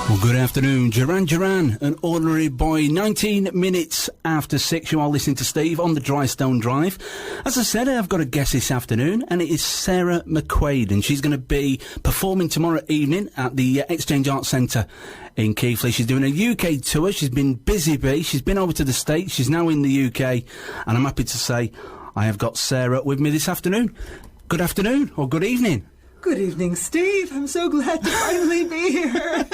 Well, good afternoon. Duran, an ordinary boy. 19 minutes after 6, you are listening to Steve on the Drystone Drive. As I said, I've got a guest this afternoon, and it is Sarah Mcquaid, and she's going to be performing tomorrow evening at the Exchange Arts Centre in Keighley. She's doing a UK tour. She's been busy bee. She's been over to the States. She's now in the UK, and I'm happy to say I have got Sarah with me this afternoon. Good afternoon, or good evening. Good evening, Steve. I'm so glad to finally be here.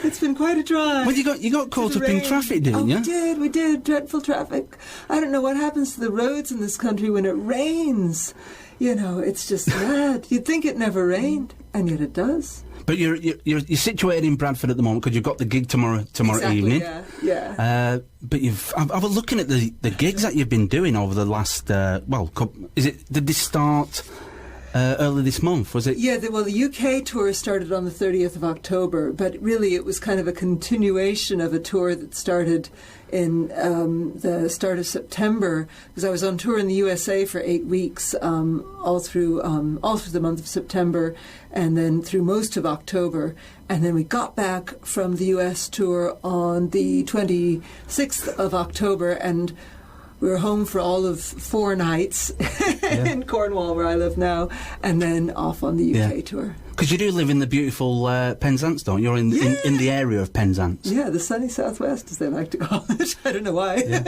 It's been quite a drive. Well, you got caught up in traffic, didn't you? We did. Dreadful traffic. I don't know what happens to the roads in this country when it rains. You know, it's just mad. You'd think it never rained, and yet it does. But you're situated in Bradford at the moment because you've got the gig tomorrow exactly, evening. Yeah. But I was looking at the gigs that you've been doing over the last did they start early this month, was it? Yeah, the UK tour started on the 30th of October, but really it was kind of a continuation of a tour that started in the start of September, because I was on tour in the USA for 8 weeks, all through the month of September, and then through most of October. And then we got back from the US tour on the 26th of October, and we were home for all of 4 nights in Cornwall, where I live now, and then off on the UK tour. Because you do live in the beautiful Penzance, don't you? You're in the area of Penzance. Yeah, the sunny southwest, as they like to call it. I don't know why. Yeah.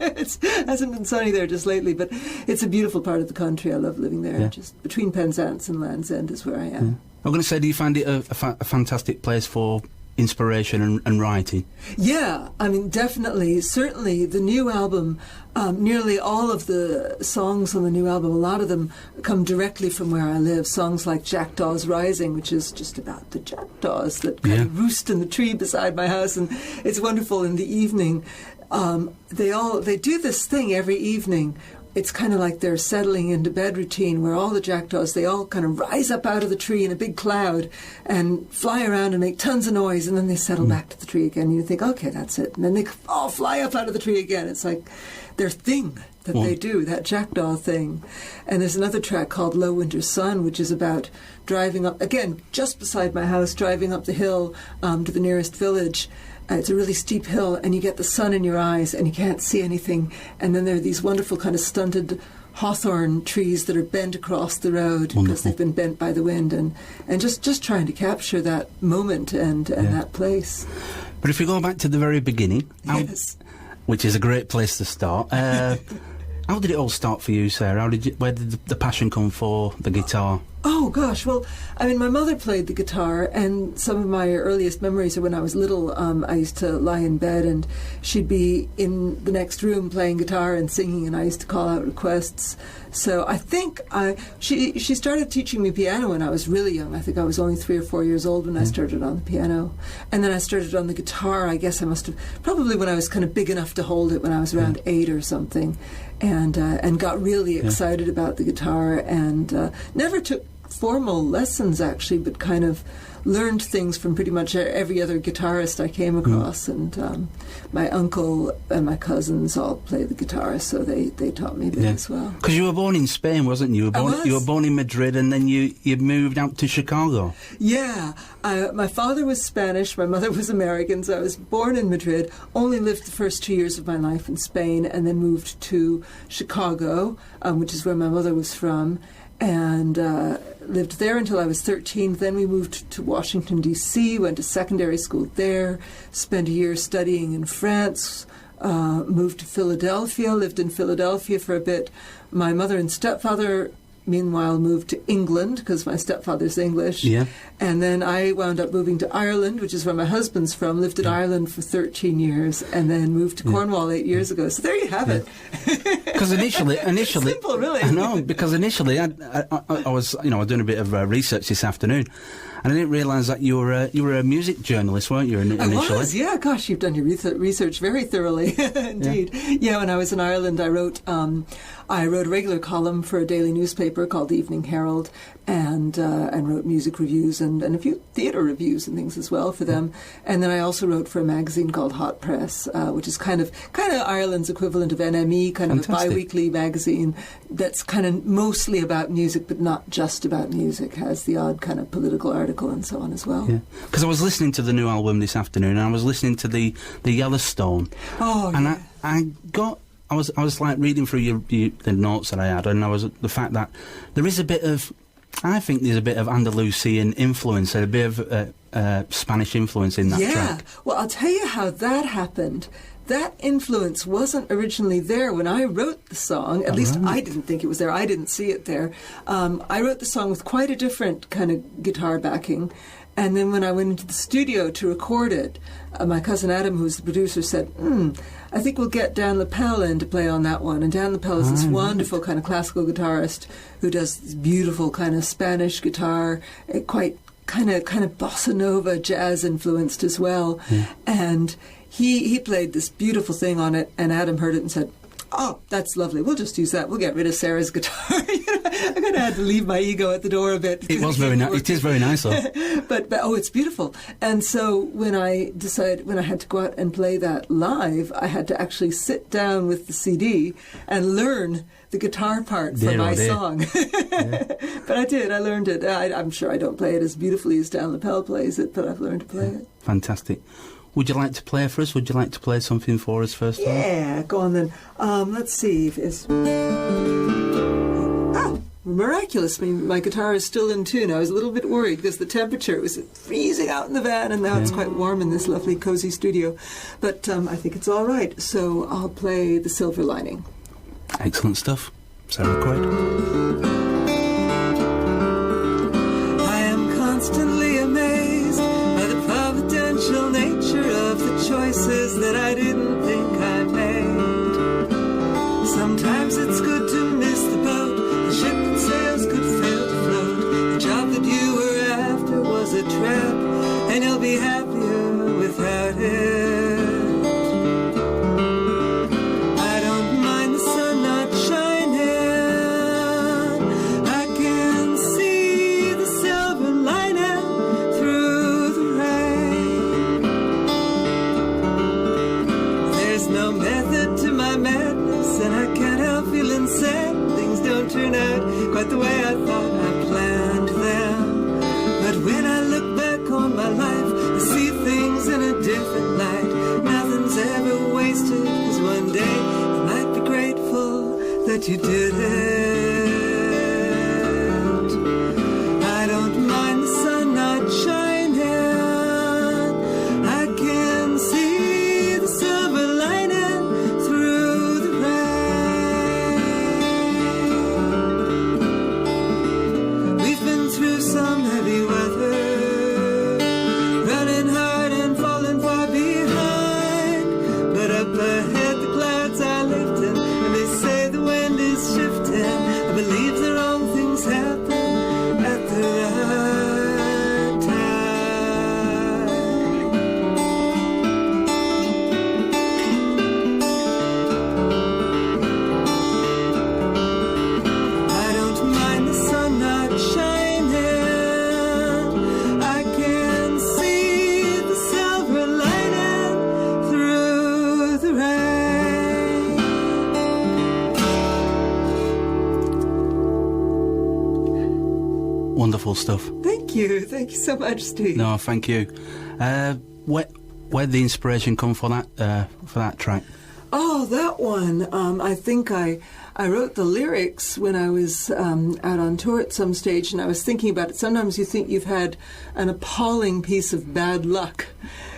It hasn't been sunny there just lately, but it's a beautiful part of the country. I love living there. Yeah. Just between Penzance and Land's End is where I am. Yeah. I'm going to say, do you find it a fantastic place for inspiration and writing? Yeah, I mean, definitely. Certainly, the new album, nearly all of the songs on the new album, a lot of them come directly from where I live. Songs like Jackdaws Rising, which is just about the jackdaws that kind of roost in the tree beside my house, and it's wonderful in the evening. They do this thing every evening. It's kind of like their settling into bed routine, where all the jackdaws, they all kind of rise up out of the tree in a big cloud and fly around and make tons of noise, and then they settle back to the tree again. And you think, okay, that's it. And then they all fly up out of the tree again. It's like their thing that they do, that jackdaw thing. And there's another track called Low Winter Sun, which is about driving up, again, just beside my house, driving up the hill to the nearest village. It's a really steep hill, and you get the sun in your eyes, and you can't see anything. And then there are these wonderful kind of stunted hawthorn trees that are bent across the road because they've been bent by the wind, and just trying to capture that moment and that place. But if you go back to the very beginning, which is a great place to start, how did it all start for you, Sarah? Where did the passion come for the guitar? Oh, gosh. Well, I mean, my mother played the guitar, and some of my earliest memories are when I was little. I used to lie in bed, and she'd be in the next room playing guitar and singing, and I used to call out requests. So I think she started teaching me piano when I was really young. I think I was only 3 or 4 years old when I started on the piano. And then I started on the guitar. I guess I must have, probably when I was kind of big enough to hold it, when I was around 8 or something, and got really excited about the guitar, and never took formal lessons, actually, but kind of learned things from pretty much every other guitarist I came across. And my uncle and my cousins all play the guitar, so they taught me a bit as well. Because you were born in Spain, wasn't you? You were born in Madrid, and then you moved out to Chicago. Yeah. My father was Spanish, my mother was American, so I was born in Madrid, only lived the first 2 years of my life in Spain, and then moved to Chicago, which is where my mother was from, and lived there until I was 13. Then we moved to Washington, D.C., went to secondary school there, spent a year studying in France, moved to Philadelphia, lived in Philadelphia for a bit. My mother and stepfather, meanwhile, moved to England, because my stepfather's English. Yeah. And then I wound up moving to Ireland, which is where my husband's from, lived in Ireland for 13 years, and then moved to Cornwall 8 years ago. So there you have it. Because initially... Simple, really. I know, because initially I was, doing a bit of research this afternoon, and I didn't realise that you were a music journalist, weren't you, initially? I was, yeah. Gosh, you've done your research very thoroughly, indeed. Yeah, when I was in Ireland, I wrote a regular column for a daily newspaper called the Evening Herald, and wrote music reviews and a few theatre reviews and things as well for them. And then I also wrote for a magazine called Hot Press, which is kind of Ireland's equivalent of NME, kind of a bi-weekly magazine that's kind of mostly about music, but not just about music, has the odd kind of political article medical and so on as well. Yeah, because I was listening to the new album this afternoon, and I was listening to the Yellowstone. Oh, and yeah. I was like reading through the notes that I had, and the fact that there is a bit of, I think there's a bit of Andalusian influence, a bit of Spanish influence in that track. Yeah, well, I'll tell you how that happened. That influence wasn't originally there when I wrote the song. At least I didn't think it was there. I didn't see it there. I wrote the song with quite a different kind of guitar backing. And then when I went into the studio to record it, my cousin Adam, who's the producer, said, I think we'll get Dan Lapel in to play on that one. And Dan Lapel is this wonderful kind of classical guitarist who does this beautiful kind of Spanish guitar, quite kind of bossa nova jazz influenced as well. Yeah. And he played this beautiful thing on it, and Adam heard it and said, oh, that's lovely. We'll just use that. We'll get rid of Sarah's guitar. I kind of had to leave my ego at the door a bit. It was very nice. It is very nice, though. but it's beautiful. And so when I had to go out and play that live, I had to actually sit down with the CD and learn the guitar part for my song. Yeah. But I did. I learned it. I'm sure I don't play it as beautifully as Dan Lapel plays it, but I've learned to play it. Fantastic. Would you like to play for us? Would you like to play something for us first? Yeah, go on then. Let's see. Miraculous. I mean, my guitar is still in tune. I was a little bit worried because the temperature was freezing out in the van, and now it's quite warm in this lovely, cozy studio. But I think it's all right. So I'll play The Silver Lining. Excellent stuff. Sarah Mcquaid. I am constantly amazed by the providential nature of the choices that I didn't think I made. Sometimes it's good to miss the boat. The ship that sails could fail to float. The job that you were after was a trap, and you'll be happier without it. I don't mind the sun not shining. I can see the silver lining through the rain. There's no method to my madness, and I can't help feeling sad. Things don't turn out quite the way I thought I planned them. But when I look back on my life, I see things in a different light. Nothing's ever wasted, 'cause one day you might be grateful that you did it. I don't mind the sun not shining. I can see the silver lining through the rain. We've been through some heavy weather, running hard and falling far behind. But up ahead the clouds are lifting, and they say the wind is shifting. I believe the wrong things happen at the right time. I don't mind the sun not shining. I can see the silver lining through the rain. Wonderful stuff. Thank you so much, Steve. No, thank you. Where'd the inspiration come for that track? Oh, that one. I think I wrote the lyrics when I was out on tour at some stage, and I was thinking about it. Sometimes you think you've had an appalling piece of bad luck,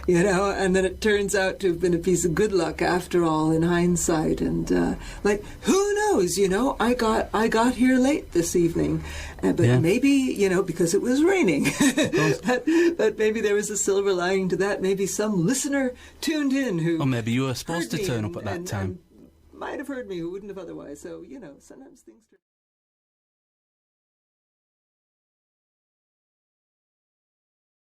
you know, and then it turns out to have been a piece of good luck after all, in hindsight. And who knows? You know, I got here late this evening, but maybe, you know, because it was raining. but maybe there was a silver lining to that. Maybe some listener tuned in who, or maybe you were supposed to turn up at that time. Might have heard me who wouldn't have otherwise. So, you know, sometimes things turn